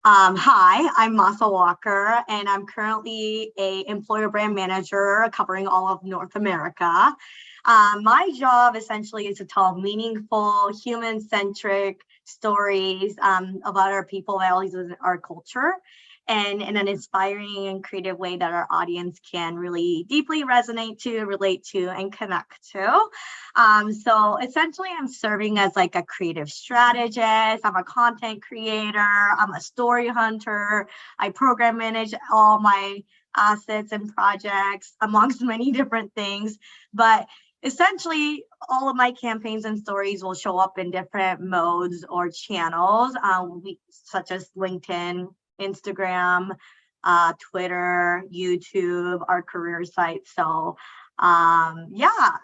Hi, I'm Maasa Walker, and I'm currently a employer brand manager covering all of North America. My job essentially is to tell meaningful, human-centric stories about our people, values, and our culture, and in an inspiring and creative way that our audience can really deeply resonate to, relate to, and connect to. So essentially, I'm serving as like a creative strategist. I'm a content creator. I'm a story hunter. I program manage all my assets and projects, amongst many different things. But essentially, all of my campaigns and stories will show up in different modes or channels, such as LinkedIn, Instagram, Twitter, YouTube, our career site. So yeah,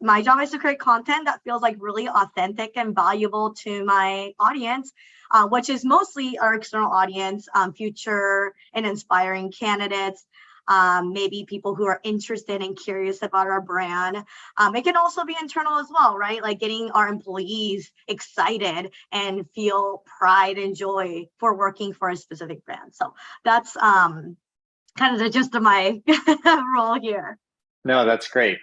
my job is to create content that feels like really authentic and valuable to my audience, which is mostly our external audience, future and inspiring candidates, maybe people who are interested and curious about our brand. It can also be internal as well, right? Like getting our employees excited and feel pride and joy for working for a specific brand. So that's kind of the gist of my role here. No, that's great.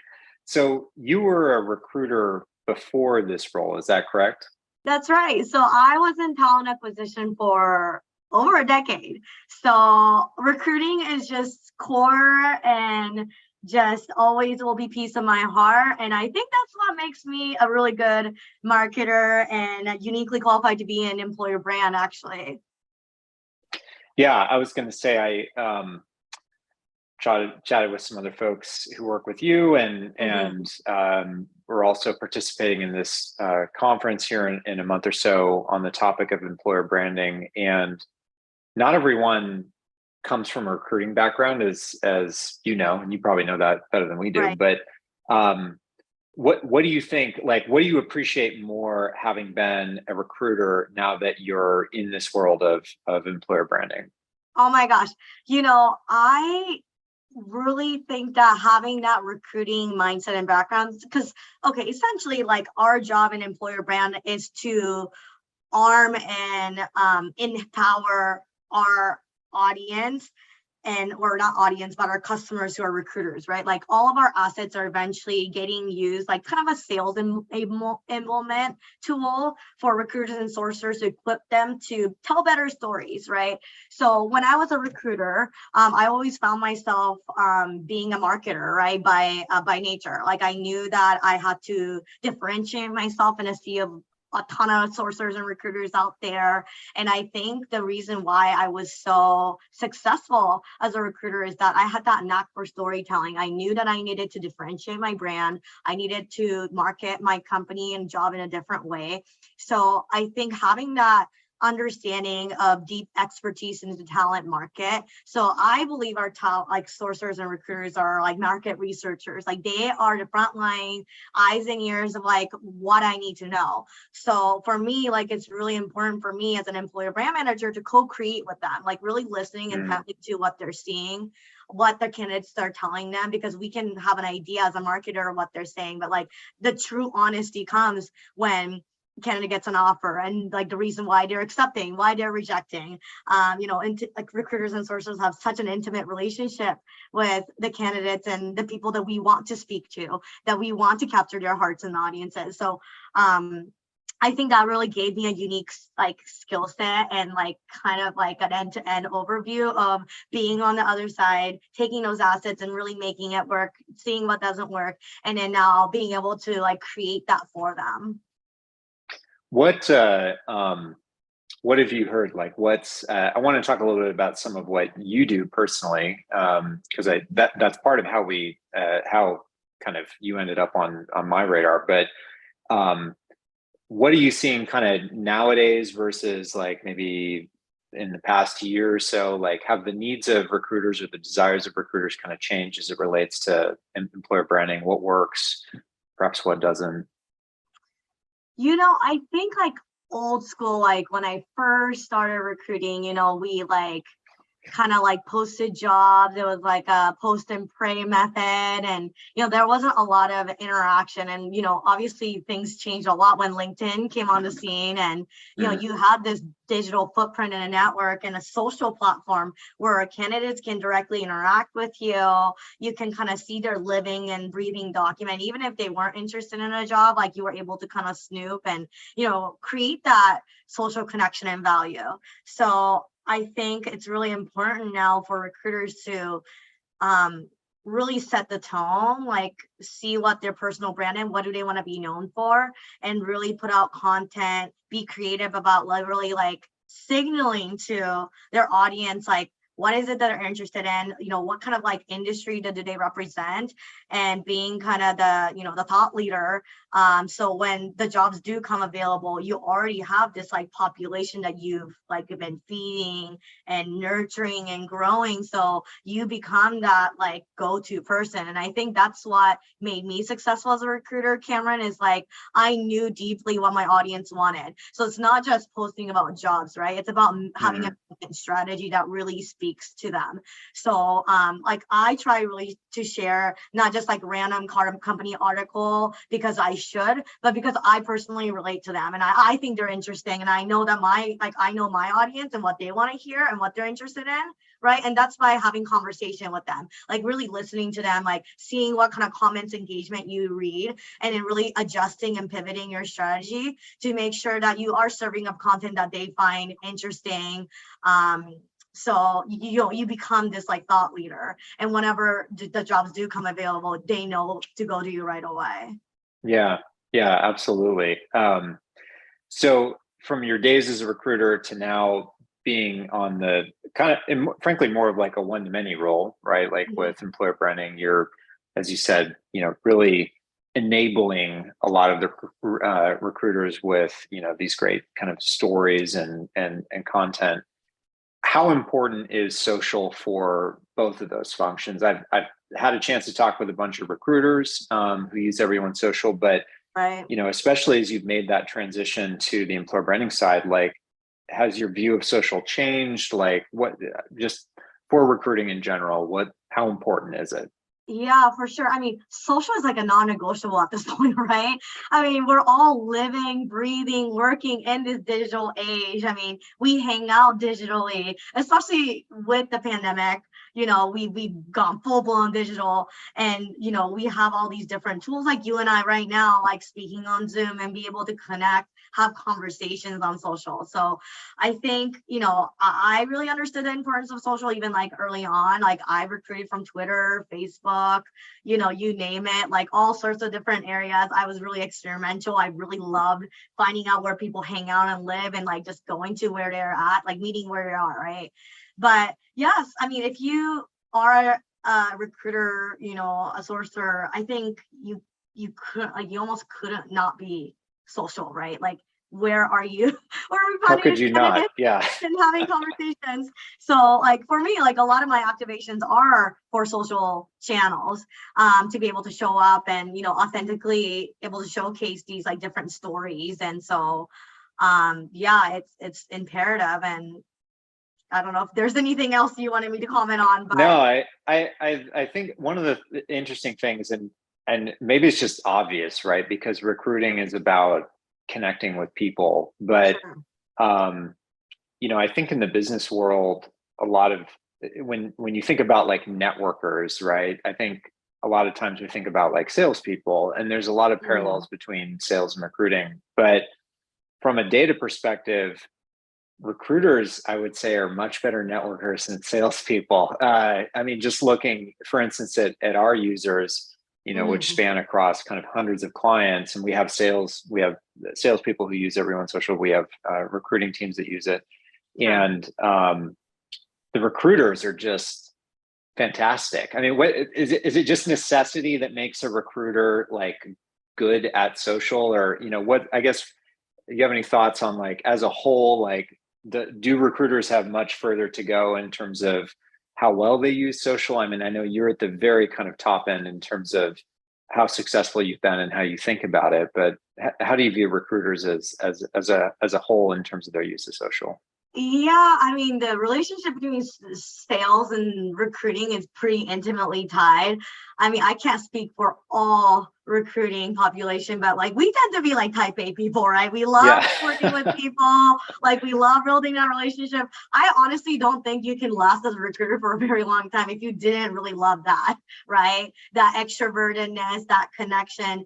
So you were a recruiter before this role, is that correct? That's right. So I was in talent acquisition for over a decade. So recruiting is just core and just always will be piece of my heart. And I think that's what makes me a really good marketer and uniquely qualified to be an employer brand, actually. Yeah, I was going to say I chatted with some other folks who work with you, and Mhm. we're also participating in this conference here in a month or so on the topic of employer branding. And not everyone comes from a recruiting background, as you know, and you probably know that better than we do. Right. But um, what do you think? Like, what do you appreciate more having been a recruiter now that you're in this world of employer branding? Oh my gosh. I really think that having that recruiting mindset and background, because, okay, essentially, like our job in employer brand is to arm and empower our audience, and or not audience, but our customers who are recruiters, right? Like all of our assets are eventually getting used like kind of a sales enablement tool for recruiters and sourcers to equip them to tell better stories, right? So when I was a recruiter, I always found myself being a marketer, right? By nature, like I knew that I had to differentiate myself in a sea of a ton of sourcers and recruiters out there. And I think the reason why I was so successful as a recruiter is that I had that knack for storytelling. I knew that I needed to differentiate my brand. I needed to market my company and job in a different way. So I think having that understanding of deep expertise in the talent market. So I believe our talent, like sourcers and recruiters, are like market researchers. Like they are the frontline eyes and ears of like what I need to know. So for me, like it's really important for me as an employer brand manager to co-create with them, like really listening Mm. intently to what they're seeing, what the candidates are telling them, because we can have an idea as a marketer of what they're saying, but like the true honesty comes when candidate gets an offer and like the reason why they're accepting, why they're rejecting. And like recruiters and sources have such an intimate relationship with the candidates and the people that we want to speak to, that we want to capture their hearts and audiences. So I think that really gave me a unique like skill set and like kind of like an end-to-end overview of being on the other side, taking those assets and really making it work, seeing what doesn't work, and then now being able to like create that for them. What what have you heard? Like, what's I want to talk a little bit about some of what you do personally, because I that's part of how we how kind of you ended up on my radar. But um, what are you seeing kind of nowadays versus like maybe in the past year or so? Like, have the needs of recruiters or the desires of recruiters kind of changed as it relates to employer branding? What works, perhaps what doesn't? I think like old school, like when I first started recruiting, we like kind of like posted jobs. It was like a post and pray method. And, there wasn't a lot of interaction. And, obviously things changed a lot when LinkedIn came on the scene. And, you had this digital footprint and a network and a social platform where candidates can directly interact with you. You can kind of see their living and breathing document, even if they weren't interested in a job, like you were able to kind of snoop and, create that social connection and value. So I think it's really important now for recruiters to really set the tone, like see what their personal brand and what do they want to be known for, and really put out content, be creative about literally like signaling to their audience, like what is it that they're interested in, what kind of like industry do they represent, and being kind of the thought leader. So when the jobs do come available, you already have this like population that you've like been feeding and nurturing and growing. So you become that like go-to person. And I think that's what made me successful as a recruiter, Cameron, is like I knew deeply what my audience wanted. So it's not just posting about jobs, right? It's about having a strategy that really speaks to them. So like I try really to share not just like random company article because I should, but because I personally relate to them and I think they're interesting, and I know that I know my audience and what they want to hear and what they're interested in, right? And that's by having conversation with them, like really listening to them, like seeing what kind of comments, engagement you read, and then really adjusting and pivoting your strategy to make sure that you are serving up content that they find interesting. So you become this like thought leader, and whenever the jobs do come available, they know to go to you right away. Yeah, absolutely. So from your days as a recruiter to now being on the kind of, and frankly, more of like a one-to-many role, right? Like with employer branding, you're, as you said, really enabling a lot of the recruiters with, these great kind of stories and content. How important is social for both of those functions? I've had a chance to talk with a bunch of recruiters who use Everyone's Social, but right, especially as you've made that transition to the employer branding side, like, has your view of social changed? Like, what, just for recruiting in general, how important is it? Yeah, for sure. I mean, social is like a non-negotiable at this point, right? I mean, we're all living, breathing, working in this digital age. I mean, we hang out digitally, especially with the pandemic. We've gone full blown digital, and we have all these different tools like you and I right now, like speaking on Zoom and be able to connect, have conversations on social. So I think, I really understood the importance of social even like early on. Like I recruited from Twitter, Facebook, you name it, like all sorts of different areas. I was really experimental. I really loved finding out where people hang out and live, and like just going to where they're at, like meeting where they are, right? But yes, I mean, if you are a recruiter, a sourcer, I think you could, like, you almost couldn't not be social, right? Like, where are you? Where are we How finding could your you not? candidates Yeah. and having conversations? So, like for me, like a lot of my activations are for social channels, to be able to show up and authentically able to showcase these like different stories. And so, yeah, it's imperative. And I don't know if there's anything else you wanted me to comment on, but No, I think one of the interesting things, and maybe it's just obvious, right? Because recruiting is about connecting with people, but sure. I think in the business world, a lot of, when you think about like networkers, right? I think a lot of times we think about like salespeople, and there's a lot of Mm, parallels between sales and recruiting. But from a data perspective, recruiters, I would say, are much better networkers than salespeople. I mean, just looking, for instance, at our users, which mm, span across kind of hundreds of clients, and we have salespeople who use Everyone's Social. We have recruiting teams that use it, sure. and the recruiters are just fantastic. I mean, what is it? Is it just necessity that makes a recruiter like good at social, or what? I guess, do you have any thoughts on, like, as a whole, like, do recruiters have much further to go in terms of how well they use social? I mean, I know you're at the very kind of top end in terms of how successful you've been and how you think about it, but how do you view recruiters as a whole in terms of their use of social? Yeah, I mean, the relationship between sales and recruiting is pretty intimately tied. I mean, I can't speak for all recruiting population, but like we tend to be like type A people, right? We love Yeah. working with people, like we love building that relationship. I honestly don't think you can last as a recruiter for a very long time if you didn't really love that, right? That extrovertedness, that connection.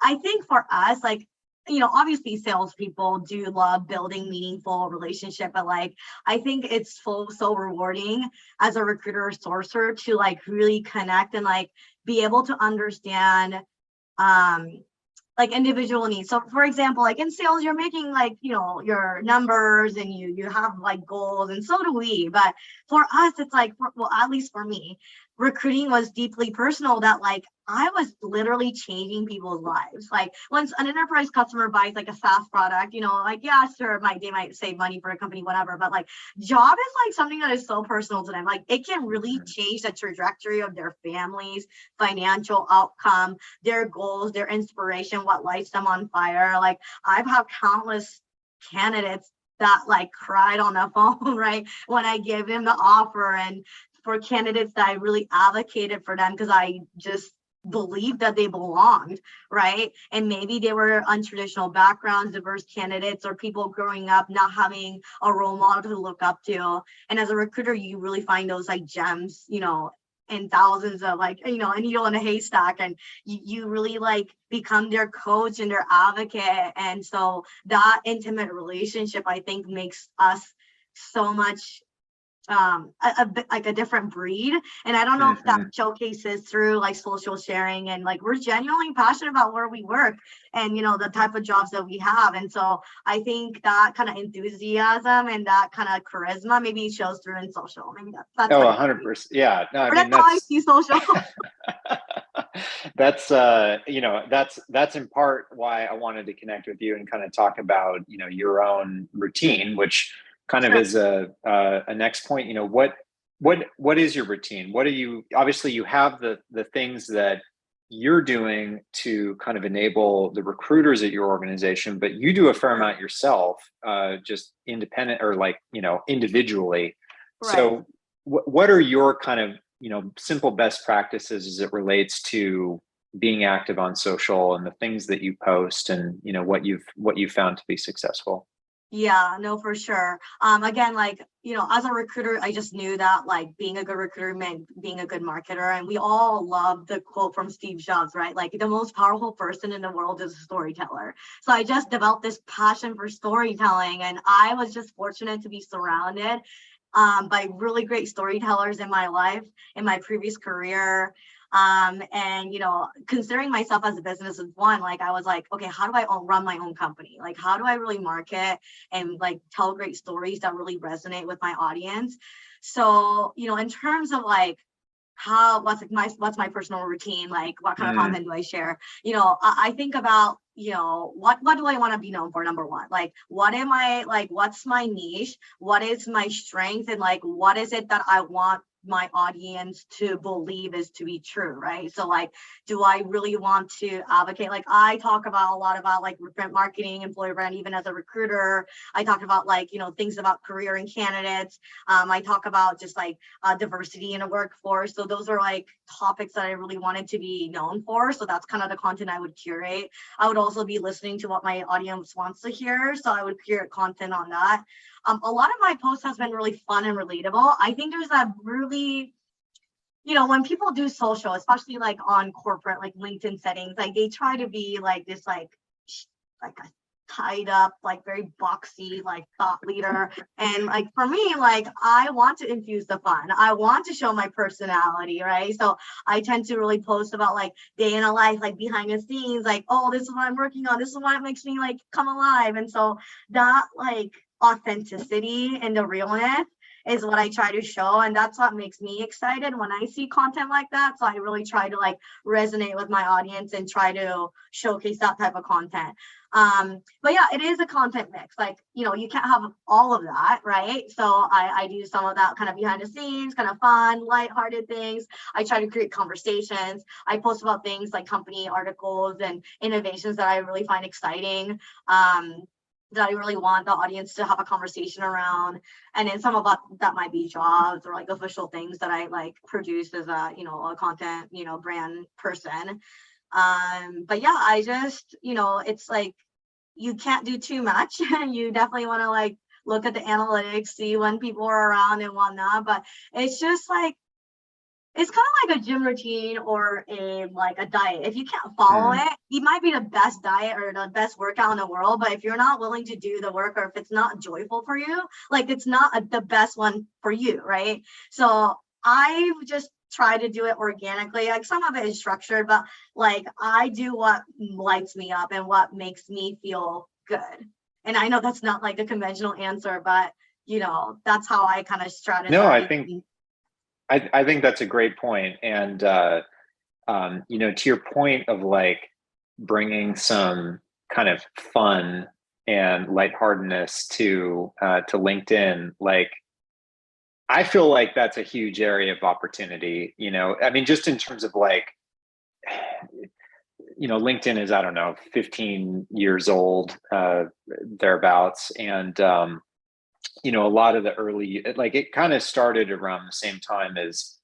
I think for us, like, obviously salespeople do love building meaningful relationship, but like I think it's so rewarding as a recruiter or sourcer to like really connect and like be able to understand um like individual needs. So for example, like in sales, you're making like, your numbers and you have like goals, and so do we. But for us, it's like, well, at least for me, recruiting was deeply personal, that like I was literally changing people's lives. Like once an enterprise customer buys like a SaaS product, like, yeah, sure, they might save money for a company, whatever. But like job is like something that is so personal to them. Like it can really change the trajectory of their families, financial outcome, their goals, their inspiration, what lights them on fire. Like I've had countless candidates that like cried on the phone, right, when I gave them the offer, and for candidates that I really advocated for them because I just believed that they belonged, right? And maybe they were untraditional backgrounds, diverse candidates, or people growing up not having a role model to look up to. And as a recruiter, you really find those like gems, and thousands of like, a needle in a haystack, and you really like become their coach and their advocate. And so that intimate relationship, I think, makes us so much a bit like a different breed. And I don't know if that showcases through like social sharing, and like we're genuinely passionate about where we work and the type of jobs that we have. And so I think that kind of enthusiasm and that kind of charisma maybe shows through in social. Maybe that's Oh, like 100%. Yeah. No, I or mean that's how I see social. that's that's in part why I wanted to connect with you and kind of talk about your own routine, which kind of Sure. is a next point. What is your routine? What are you, obviously you have the things that you're doing to kind of enable the recruiters at your organization, but you do a fair amount yourself, just independent or like individually. Right. So what are your kind of simple best practices as it relates to being active on social and the things that you post, and what you've found to be successful? Yeah, no, for sure. Again, like, as a recruiter, I just knew that like being a good recruiter meant being a good marketer. And we all love the quote from Steve Jobs, right? Like the most powerful person in the world is a storyteller. So I just developed this passion for storytelling, and I was just fortunate to be surrounded by really great storytellers in my life, in my previous career. And considering myself as a business is one, like I was like, okay, how do I run my own company? Like, how do I really market and like tell great stories that really resonate with my audience? So, in terms of like what's my personal routine, like what kind of Mm, content do I share? I think about, what do I want to be known for? Number one, like what am I like, what's my niche, what is my strength, and like what is it that I want my audience to believe is to be true, right? So like, do I really want to advocate? Like I talk about a lot about like recruitment marketing, employer brand, even as a recruiter. I talk about like, things about career and candidates. I talk about just like diversity in a workforce. So those are like topics that I really wanted to be known for. So that's kind of the content I would curate. I would also be listening to what my audience wants to hear. So I would curate content on that. A lot of my posts has been really fun and relatable. I think there's a really, when people do social, especially like on corporate, like LinkedIn settings, like they try to be like this, like a tied up, like very boxy, like thought leader. And like for me, like I want to infuse the fun. I want to show my personality, right? So I tend to really post about like day in a life, like behind the scenes, like, oh, this is what I'm working on. This is what makes me like come alive. And so that like authenticity and the realness is what I try to show. And that's what makes me excited when I see content like that. So I really try to like resonate with my audience and try to showcase that type of content. But yeah, it is a content mix. Like, you can't have all of that, right? So I do some of that kind of behind the scenes, kind of fun, lighthearted things. I try to create conversations. I post about things like company articles and innovations that I really find exciting. that I really want the audience to have a conversation around. And then some of that might be jobs or like official things that I like produce as a, a content, brand person. But yeah, I just, it's like, you can't do too much. You definitely want to like look at the analytics, see when people are around and whatnot. But it's just like, it's kind of like a gym routine or a diet. If you can't follow it, it might be the best diet or the best workout in the world. But if you're not willing to do the work, or if it's not joyful for you, like it's not the best one for you, right? So I just try to do it organically. Like some of it is structured, but like I do what lights me up and what makes me feel good. And I know that's not like the conventional answer, but that's how I kind of strategize. No, I think that's a great point. And, to your point of like bringing some kind of fun and lightheartedness to LinkedIn, like, I feel like that's a huge area of opportunity, I mean, just in terms of like, LinkedIn is, I don't know, 15 years old, thereabouts. And, a lot of the early, like it kind of started around the same time as,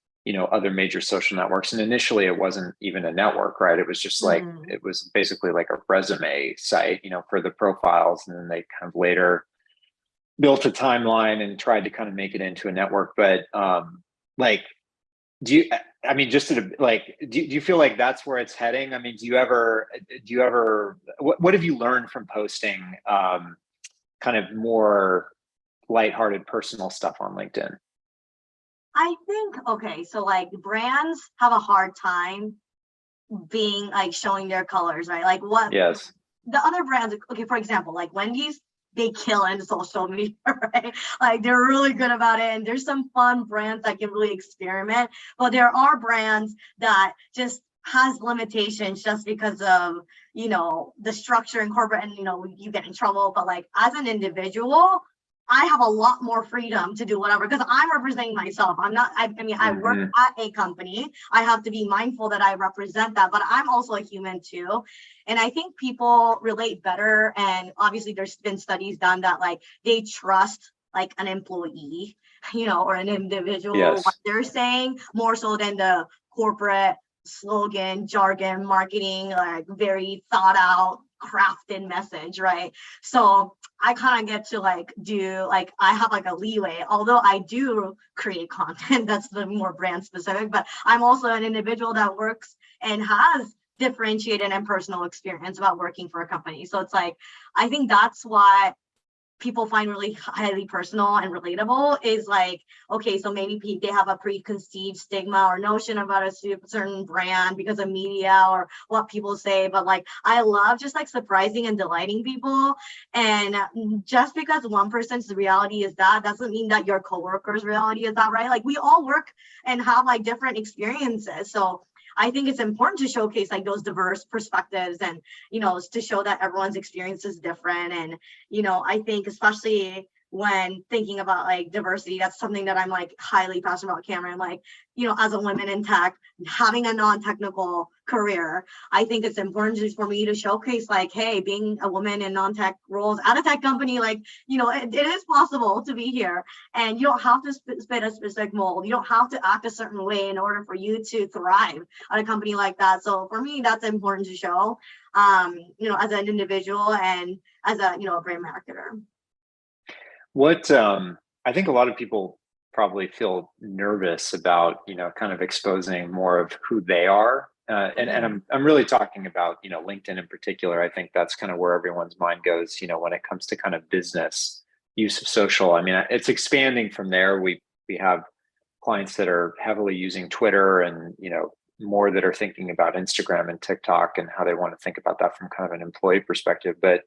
other major social networks. And initially it wasn't even a network, right? It was just like, it was basically like a resume site, for the profiles. And then they kind of later built a timeline and tried to kind of make it into a network. But like, I mean, just to like, do you feel like that's where it's heading? I mean, what have you learned from posting kind of more lighthearted personal stuff on LinkedIn? I think, okay, so like brands have a hard time being like showing their colors, right? Like what Yes. the other brands, okay, for example, like Wendy's, they kill in social media, right? Like they're really good about it. And there's some fun brands that can really experiment, but there are brands that just has limitations just because of, the structure in corporate and, you get in trouble. But like as an individual, I have a lot more freedom to do whatever because I'm representing myself. I'm not, I mean, I work at a company. I have to be mindful that I represent that, but I'm also a human too. And I think people relate better. And obviously there's been studies done that like they trust like an employee, or an individual, what they're saying more so than the corporate slogan, jargon, marketing, like very thought out, crafted message, right? So I kind of get to like do like I have like a leeway, although I do create content that's the more brand specific, but I'm also an individual that works and has differentiated and personal experience about working for a company. So it's like I think that's what people find really highly personal and relatable is like, okay, so maybe they have a preconceived stigma or notion about a certain brand because of media or what people say. But like, I love just like surprising and delighting people. And just because one person's reality is that doesn't mean that your coworker's reality is that, right? Like we all work and have like different experiences. So I think it's important to showcase like those diverse perspectives and, to show that everyone's experience is different. And, I think especially when thinking about like diversity, that's something that I'm like highly passionate about, Cameron. Like, as a woman in tech, having a non-technical career, I think it's important just for me to showcase like, hey, being a woman in non-tech roles at a tech company, like, it is possible to be here. And you don't have to fit a specific mold. You don't have to act a certain way in order for you to thrive at a company like that. So for me, that's important to show, as an individual and as a, a brand marketer. What I think a lot of people probably feel nervous about, kind of exposing more of who they are. And I'm really talking about, LinkedIn in particular. I think that's kind of where everyone's mind goes, when it comes to kind of business use of social. I mean, it's expanding from there. We have clients that are heavily using Twitter and, more that are thinking about Instagram and TikTok and how they want to think about that from kind of an employee perspective. But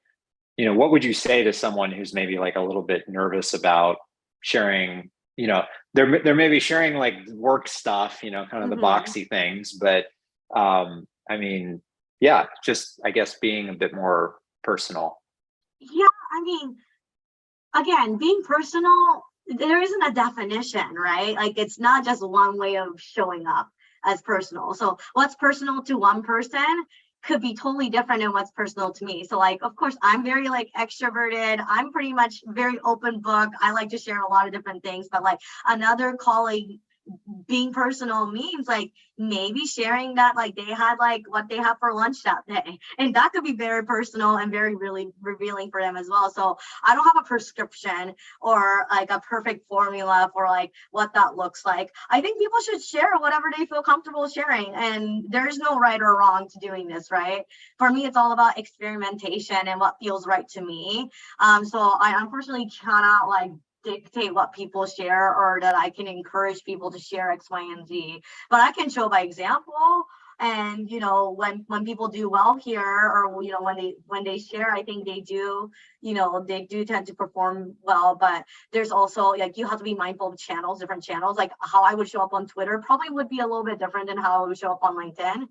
what would you say to someone who's maybe like a little bit nervous about sharing, they're maybe sharing like work stuff, kind of the boxy things, but I mean, yeah, just I guess being a bit more personal. Yeah, I mean, again, being personal, there isn't a definition, right? Like it's not just one way of showing up as personal. So what's personal to one person could be totally different in what's personal to me. So like, of course, I'm very like extroverted. I'm pretty much very open book. I like to share a lot of different things, but like another colleague being personal means like maybe sharing that like they had like what they have for lunch that day, and that could be very personal and very really revealing for them as well. So I don't have a prescription or like a perfect formula for like what that looks like. I think people should share whatever they feel comfortable sharing, and there's no right or wrong to doing this, right? For me, it's all about experimentation and what feels right to me. So I unfortunately cannot like dictate what people share, or that I can encourage people to share X, Y, and Z. But I can show by example. And when people do well here, or when they share, I think they do tend to perform well. But there's also like you have to be mindful of channels, different channels. Like how I would show up on Twitter probably would be a little bit different than how I would show up on LinkedIn,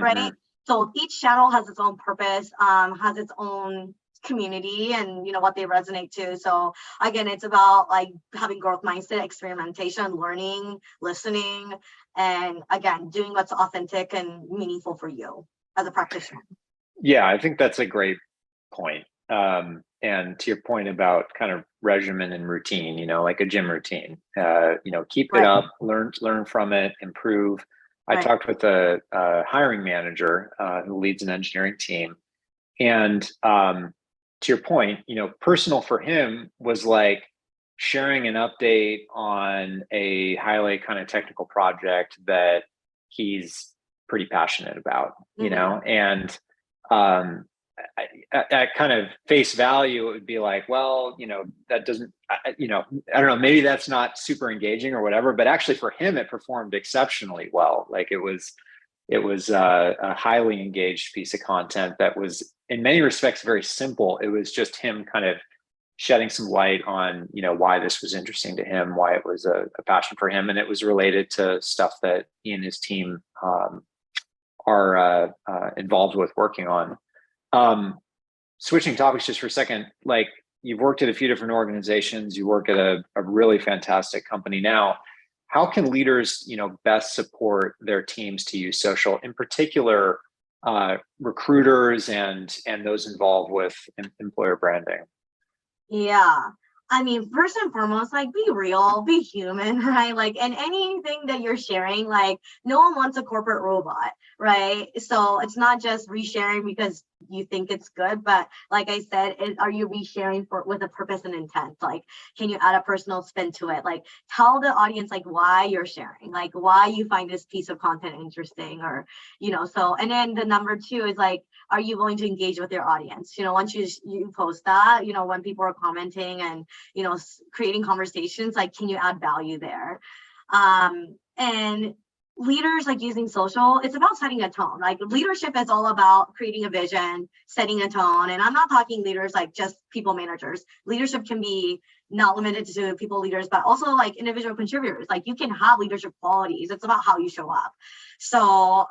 right? So each channel has its own purpose, has its own community, and what they resonate to. So again, it's about like having growth mindset, experimentation, learning, listening, and again, doing what's authentic and meaningful for you as a practitioner. Yeah, I think that's a great point. And to your point about kind of regimen and routine, like a gym routine, keep it Right. up, learn from it, improve. I Right. talked with a hiring manager who leads an engineering team, and to your point, personal for him was like sharing an update on a highly kind of technical project that he's pretty passionate about, and um, at kind of face value, it would be like, well, that doesn't, I don't know, maybe that's not super engaging or whatever, but actually for him, it performed exceptionally well. Like it was a highly engaged piece of content that was in many respects very simple. It was just him kind of shedding some light on why this was interesting to him, why it was a passion for him, and it was related to stuff that he and his team are involved with working on. Switching topics just for a second, like you've worked at a few different organizations, you work at a really fantastic company now. How can leaders, best support their teams to use social, in particular, recruiters and those involved with employer branding? Yeah. I mean, first and foremost, like be real, be human, right? Like, and anything that you're sharing, like no one wants a corporate robot, right? So it's not just resharing because you think it's good, but like I said, are you resharing with a purpose and intent? Like, can you add a personal spin to it? Like, tell the audience like why you're sharing, like why you find this piece of content interesting, or So, and then the number two is like, are you willing to engage with your audience? Once you post that, when people are commenting and creating conversations, like can you add value there? And leaders like using social, it's about setting a tone. Like leadership is all about creating a vision, setting a tone. And I'm not talking leaders like just people managers. Leadership can be not limited to people leaders, but also like individual contributors. Like you can have leadership qualities. It's about how you show up. So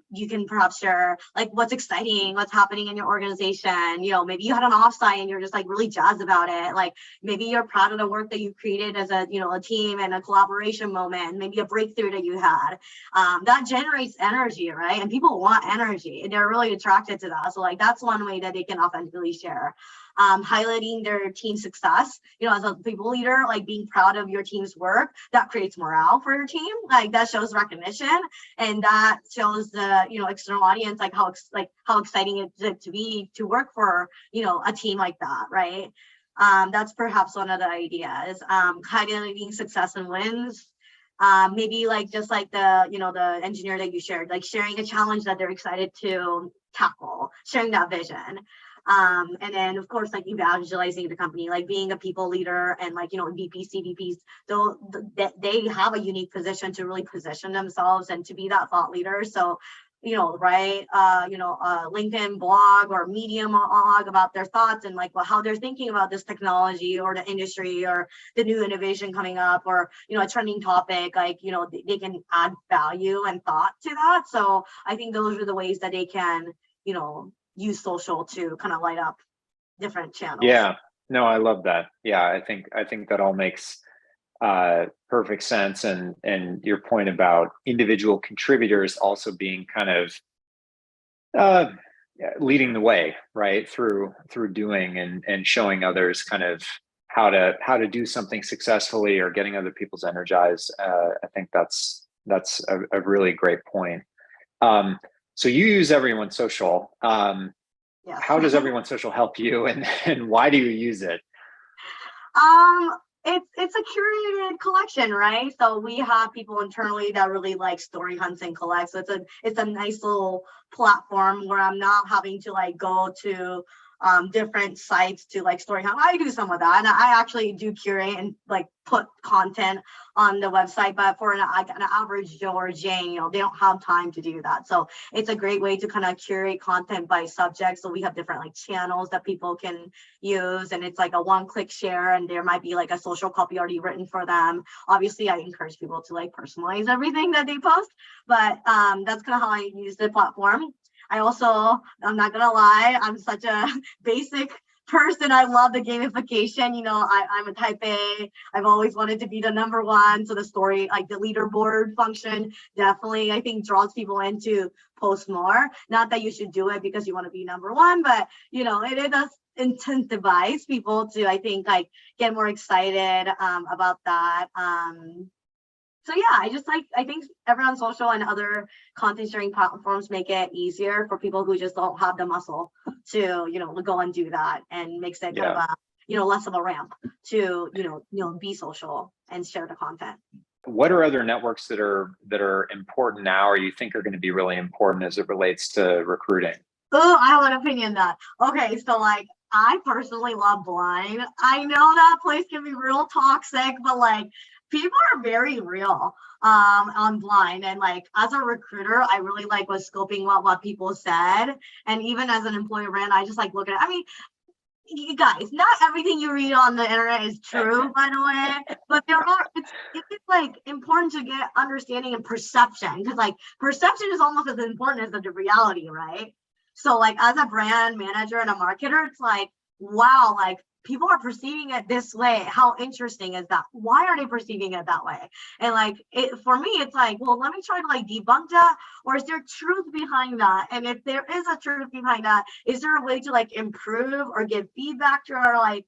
you can perhaps share like what's exciting, what's happening in your organization. Maybe you had an offsite and you're just like really jazzed about it. Like maybe you're proud of the work that you created as a team and a collaboration moment, maybe a breakthrough that you had. That generates energy, right? And people want energy. They're really attracted to that. So like that's one way that they can authentically share. Highlighting their team success, as a people leader, like being proud of your team's work, that creates morale for your team. Like that shows recognition, and that shows the external audience like how exciting it's to be to work for a team like that, right? That's perhaps one of the ideas. Highlighting success and wins. Maybe like just like the engineer that you shared, like sharing a challenge that they're excited to tackle, sharing that vision. And then of course like evangelizing the company, like being a people leader, and like VPs, CVPs, though they have a unique position to really position themselves and to be that thought leader. So right, LinkedIn blog or Medium blog about their thoughts and like how they're thinking about this technology or the industry or the new innovation coming up, or a trending topic, like they can add value and thought to that. So I think those are the ways that they can use social to kind of light up different channels. Yeah, no, I love that. Yeah, I think that all makes perfect sense. And your point about individual contributors also being kind of Uh, Leading the way, right, through doing and showing others kind of how to do something successfully, or getting other people's energized. I think that's a really great point. So you use Everyone Social. Yes. How does Everyone Social help you, and why do you use it? Um, it's a curated collection, right? So we have people internally that really like story hunts and collect. So it's a nice little platform where I'm not having to like go to different sites to like story hunt. I do some of that, and I actually do curate and like put content on the website. But for an average Joe or Jane, they don't have time to do that. So it's a great way to kind of curate content by subject. So we have different like channels that people can use, and it's like a one-click share, and there might be like a social copy already written for them. Obviously, I encourage people to like personalize everything that they post, but that's kind of how I use the platform. I'm not gonna lie, I'm such a basic person. I love the gamification. I'm a type A. I've always wanted to be the number one. So the story, like the leaderboard function, definitely I think draws people in to post more. Not that you should do it because you want to be number one, but it does incentivize people to, I think, like get more excited about that. So yeah, I think Everyone Social and other content sharing platforms make it easier for people who just don't have the muscle to, go and do that, and makes it kind of a, less of a ramp to, be social and share the content. What are other networks that are important now, or you think are going to be really important as it relates to recruiting? Oh, I have an opinion that. Okay, so like I personally love Blind. I know that place can be real toxic, but like people are very real on Blind. And like as a recruiter, I really like was scoping what people said. And even as an employer brand, I just like look at it. I mean, you guys, not everything you read on the internet is true, by the way, but it's like important to get understanding and perception, because like perception is almost as important as the reality, right? So like as a brand manager and a marketer, it's like, wow, like people are perceiving it this way. How interesting is that? Why are they perceiving it that way? And like for me, it's like, well, let me try to like debunk that, or is there truth behind that? And if there is a truth behind that, is there a way to like improve or give feedback to our like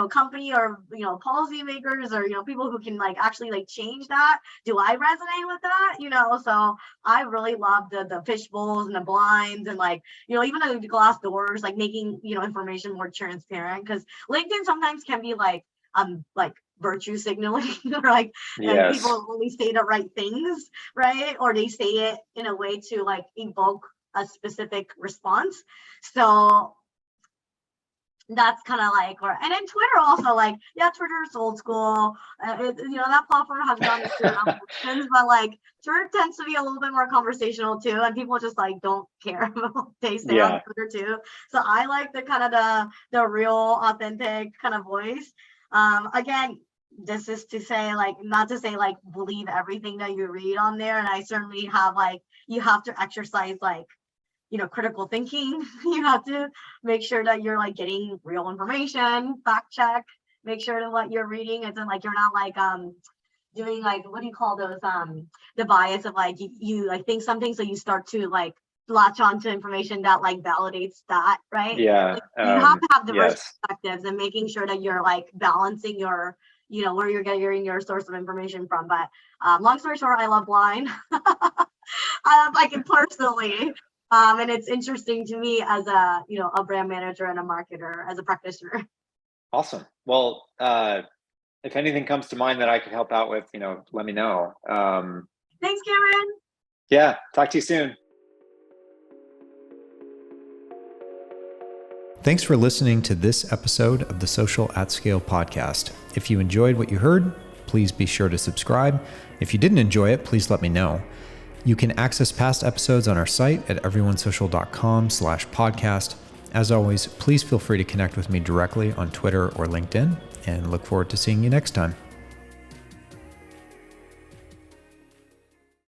company, or policymakers, or people who can like actually like change that? Do I resonate with that? So I really love the fish bowls and the blinds, and like even the glass doors, like making information more transparent, because LinkedIn sometimes can be like virtue signaling, or like, and Yes. people only say the right things, right? Or they say it in a way to like evoke a specific response. So that's kind of like, and then Twitter also, like, yeah, Twitter is old school. That platform has gone through evolutions, but like Twitter tends to be a little bit more conversational too, and people just like don't care about what they say on Twitter too. So I like the kind of the real, authentic kind of voice. Again, this is to say, like, not to say like believe everything that you read on there, and I certainly have like, you have to exercise like critical thinking. You have to make sure that you're like getting real information, fact check, make sure that what you're reading isn't like, you're not like doing like, what do you call those, the bias of like you like think something, so you start to like latch onto information that like validates that, right? Yeah. Like, you have to have diverse Yes. perspectives, and making sure that you're like balancing your where you're getting your source of information from. But long story short, I love Blind. I can personally. And it's interesting to me as a brand manager and a marketer, as a practitioner. Awesome. Well, if anything comes to mind that I could help out with, let me know. Thanks, Cameron. Yeah. Talk to you soon. Thanks for listening to this episode of the Social at Scale podcast. If you enjoyed what you heard, please be sure to subscribe. If you didn't enjoy it, please let me know. You can access past episodes on our site at everyonesocial.com/podcast. As always, please feel free to connect with me directly on Twitter or LinkedIn, and look forward to seeing you next time.